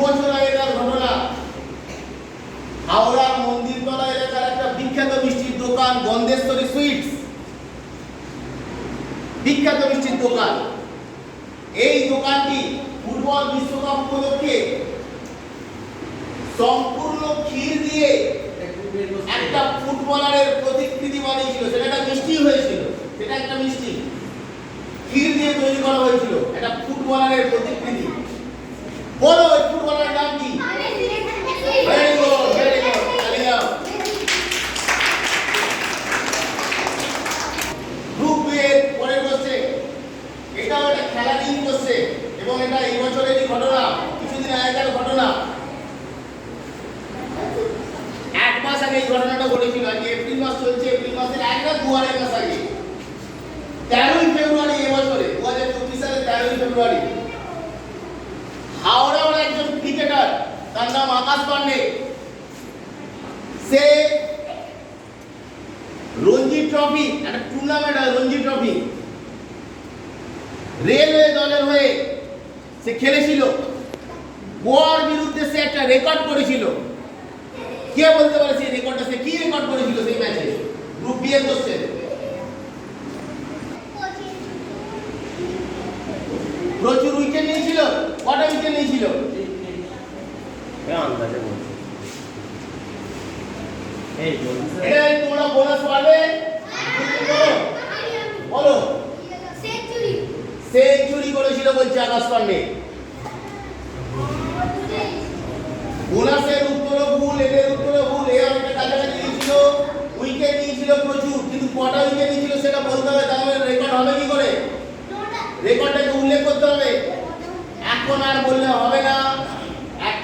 বছর আগেকার ঘটনা। হাওড়ার মন্দিরতলা এলাকার একটা বিখ্যাত মিষ্টির দোকান গন্ধেশ্বরী সুইটস, বিখ্যাত মিষ্টির দোকান। এই দোকানটি ফুটবল বিশ্বকাপ উপলক্ষে সম্পূর্ণ ক্ষীর দিয়ে একটা ফুটবলারের প্রতিকৃতি বানিয়েছিল। সেটা একটা মিষ্টি হয়েছিল, সেটা একটা মিষ্টি ক্ষীর দিয়ে তৈরি করা হয়েছিল, একটা ফুটবলারের প্রতিকৃতি। বলো ওই ফুটবলারের নাম কি? Very good, very good, Aliya. Group b এর পরের বসে এটাও একটা খেলা নিয়ে বসে, এবং এটা এই বছরেরই ঘটনা, কিছুদিন আগেকার ঘটনা। এক মাস আগে এই ঘটনাটা ঘটেছিল। আজকে এপ্রিল মাস চলছে, এপ্রিল মাসের 1 না 2 আড়াই মাস আগে 13ই ফেব্রুয়ারি এবছরে 2024 সালের 13ই ফেব্রুয়ারি হাওড়ার একজন ক্রিকেটার, তার নাম আকাশ পান্ডে, সে রঞ্জি ট্রফি, একটা টুর্নামেন্ট হয় রঞ্জি ট্রফি, রেলওয়ে দলের হয়ে সে খেলেছিল। গোয়ার বিরুদ্ধে সে একটা রেকর্ড করেছিল। কে বলতে পারে সেই রেকর্ডটা সে কি রেকর্ড করেছিল সেই ম্যাচে? গ্রুপ বি এর কোশ্চেন। প্রচুর উইকেট নিয়েছিল। কটা উইকেট নিয়েছিল? আন্দাজে বলছি। এটা তোমরা বোনাস পাবে। বলো। সেঞ্চুরি করেছিল বলছে আকাশ পান্ডে। বোনাসের উত্তরও ভুল, এদের উত্তরও ভুল। এ অনেকটা কাছাকাছি নিয়েছিল, উইকেট নিয়েছিল প্রচুর, কিন্তু কটা উইকেট নিয়েছিল সেটা বলতে হবে। তাহলে রেকর্ড হবে কি করে? রেকর্ডটাকে উল্লেখ করতে হবে। এখন আর বললে হবে না।